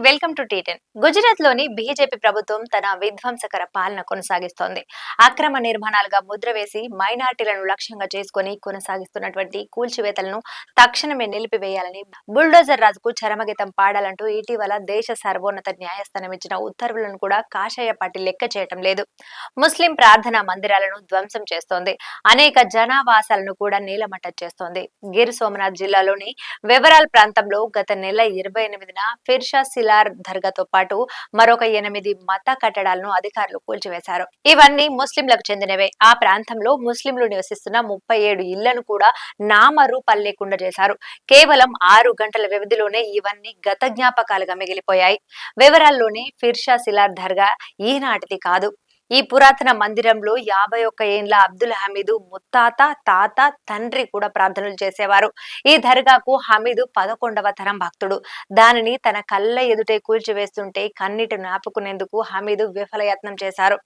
Welcome to టీ10. Gujarat లోని BJP ప్రభుత్వం తన విధ్వంసకర పాలన కొనసాగిస్తోంది. అక్రమ నిర్మాణాలుగా ముద్ర వేసి మైనార్టీలను లక్ష్యంగా చేసుకుని కొనసాగిస్తున్నటువంటి కూల్చివేతలను తక్షణమే నిలిపివేయాలని బుల్డోజర్ రాజుకు చరమగీతం పాడాలంటూ ఇటీవల దేశ సర్వోన్నత న్యాయస్థానం ఇచ్చిన ఉత్తర్వులను కూడా కాషాయ పార్టీ లెక్క చేయటం లేదు. ముస్లిం ప్రార్థనా మందిరాలను ధ్వంసం చేస్తోంది. అనేక జనావాసాలను కూడా నీలమట్టం చేస్తోంది. గిర్ సోమనాథ్ జిల్లాలోని వెవరాల్ ప్రాంతంలో గత నెల 28న ఫిర్షా సిలార్ దర్గాతో పాటు మరొక 8 మత కట్టడాలను అధికారులు కూల్చివేశారు. ఇవన్నీ ముస్లింలకు చెందినవే. ఆ ప్రాంతంలో ముస్లింలు నివసిస్తున్న 37 ఇళ్లను కూడా నామరూపాలు లేకుండా చేశారు. కేవలం 6 గంటల వ్యవధిలోనే ఇవన్నీ గత జ్ఞాపకాలుగా మిగిలిపోయాయి. వివరాల్లోని ఫిర్షా సిలార్ దర్గా ఈనాటిది కాదు. ఈ పురాతన మందిరంలో 51 ఏండ్ల అబ్దుల్ హమీదు ముత్తాత, తాత, తండ్రి కూడా ప్రార్థనలు చేసేవారు. ఈ దర్గాకు హమీదు 11వ తరం భక్తుడు. దానిని తన కళ్ళ ఎదుటే కూల్చివేస్తుంటే కన్నీటి నాపుకునేందుకు హమీదు విఫలయత్నం చేశారు.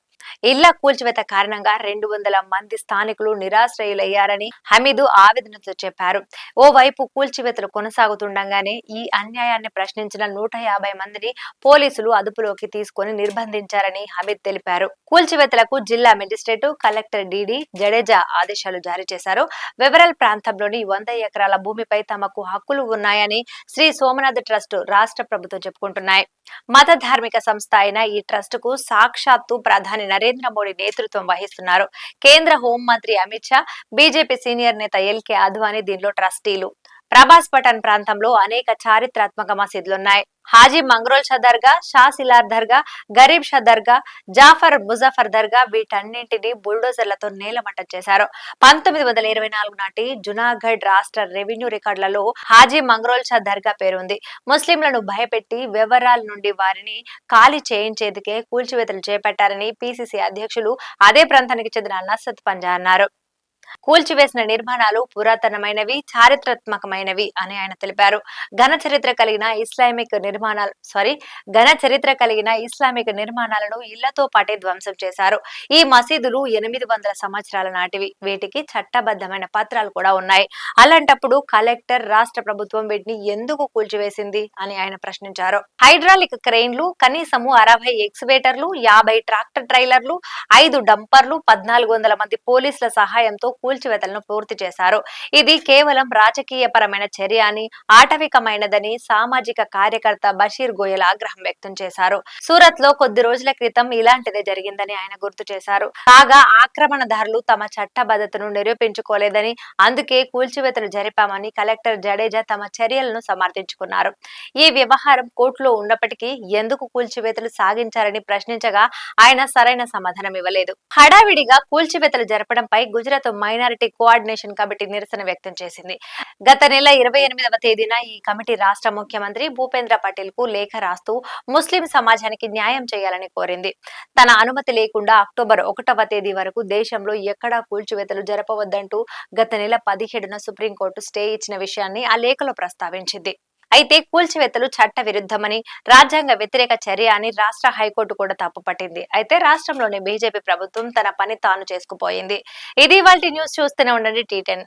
ఇళ్ల కూల్చివేత కారణంగా 200 మంది స్థానికులు నిరాశ్రయులయ్యారని హమీదు ఆవేదనతో చెప్పారు. ఓవైపు కూల్చివేతలు కొనసాగుతుండగానే ఈ అన్యాయాన్ని ప్రశ్నించిన 150 మందిని పోలీసులు అదుపులోకి తీసుకుని నిర్బంధించారని హమీద్ తెలిపారు. కూల్చివేతలకు జిల్లా మెజిస్ట్రేటు, కలెక్టర్ డిడి జడేజా ఆదేశాలు జారీ చేశారు. వివరాల్ ప్రాంతంలోని 100 ఎకరాల భూమిపై తమకు హక్కులు ఉన్నాయని శ్రీ సోమనాథ్ ట్రస్ట్ రాష్ట్ర ప్రభుత్వం చెప్పుకుంటున్నాయి. మత ధార్మిక సంస్థ అయిన ఈ ట్రస్ట్ కు సాక్షాత్తు ప్రధాని నరేంద్ర మోడీ నేతృత్వం వహిస్తున్నారు. కేంద్ర హోంమంత్రి అమిత్ షా, బీజేపీ సీనియర్ నేత ఎల్కే అద్వానీ దీనిలో ట్రస్టీలు. ప్రభాస్ పఠాన్ ప్రాంతంలో అనేక చారిత్రాత్మక మసీదులున్నాయి. హాజీ మంగ్రోల్ షా దర్గా, షా సిలార్ దర్గా, గరీబ్ షా దర్గా, జాఫర్ ముజఫర్ దర్గా వీటన్నింటినీ బుల్డోజర్లతో నేలమట్టం చేశారు. 1924 నాటి జునాగఢ్ రాష్ట్ర రెవెన్యూ రికార్డులలో హాజీ మంగ్రోల్ షా దర్గా పేరుంది. ముస్లింలను భయపెట్టి వివరాల నుండి వారిని ఖాళీ చేయించేందుకే కూల్చివేతలు చేపట్టారని పిసిసి అధ్యక్షులు అదే ప్రాంతానికి చెందిన నసరత్ పంజా అన్నారు. కూల్చివేసిన నిర్మాణాలు పురాతనమైనవి, చారిత్రాత్మకమైనవి అని ఆయన తెలిపారు. ఘన చరిత్ర కలిగిన ఇస్లామిక్ నిర్మాణాలను ఇళ్లతో పాటే ధ్వంసం చేశారు. ఈ మసీదులు 800 సంవత్సరాల నాటివి. వీటికి చట్టబద్ధమైన పత్రాలు కూడా ఉన్నాయి. అలాంటప్పుడు కలెక్టర్, రాష్ట్ర ప్రభుత్వం వీటిని ఎందుకు కూల్చివేసింది అని ఆయన ప్రశ్నించారు. హైడ్రాలిక్ క్రెయిన్లు, కనీసము 60 ఎక్స్వేటర్లు, 50 ట్రాక్టర్ ట్రైలర్లు, 5 డంపర్లు, 1400 మంది పోలీసుల సహాయంతో కూల్చివేతలను పూర్తి చేశారు. ఇది కేవలం రాజకీయపరమైన చర్య అని, ఆటవికమైనదని సామాజిక కార్యకర్త బషీర్ గోయల్ ఆగ్రహం వ్యక్తం చేశారు. సూరత్ లో కొద్ది రోజుల క్రితం ఇలాంటిదే జరిగిందని ఆయన గుర్తు చేశారు. కాగా ఆక్రమణదారులు తమ చట్టబద్ధతను నిరూపించుకోలేదని, అందుకే కూల్చివేతలు జరిపామని కలెక్టర్ జడేజా తమ చర్యలను సమర్థించుకున్నారు. ఈ వ్యవహారం కోర్టులో ఉన్నప్పటికీ ఎందుకు కూల్చివేతలు సాగించారని ప్రశ్నించగా ఆయన సరైన సమాధానం ఇవ్వలేదు. హడావిడిగా కూల్చివేతలు జరపడంపై గుజరాత్ మైనారిటీ కోఆర్డినేషన్ కమిటీ నిరసన వ్యక్తం చేసింది. గత నెల 28వ తేదీన ఈ కమిటీ రాష్ట్ర ముఖ్యమంత్రి భూపేంద్ర పటేల్ కు లేఖ రాస్తూ ముస్లిం సమాజానికి న్యాయం చేయాలని కోరింది. తన అనుమతి లేకుండా అక్టోబర్ 1వ తేదీ వరకు దేశంలో ఎక్కడా కూల్చివేతలు జరపవద్దంటూ గత నెల 17న సుప్రీంకోర్టు స్టే ఇచ్చిన విషయాన్ని ఆ లేఖలో ప్రస్తావించింది. అయితే కూల్చివేతలు చట్ట విరుద్ధమని, రాజ్యాంగ వ్యతిరేక చర్య అని రాష్ట్ర హైకోర్టు కూడా తప్పుపట్టింది. అయితే రాష్ట్రంలోని బీజేపీ ప్రభుత్వం తన పని తాను చేసుకుపోయింది. ఇది ఇవాల్టి న్యూస్. చూస్తూనే ఉండండి టీ10.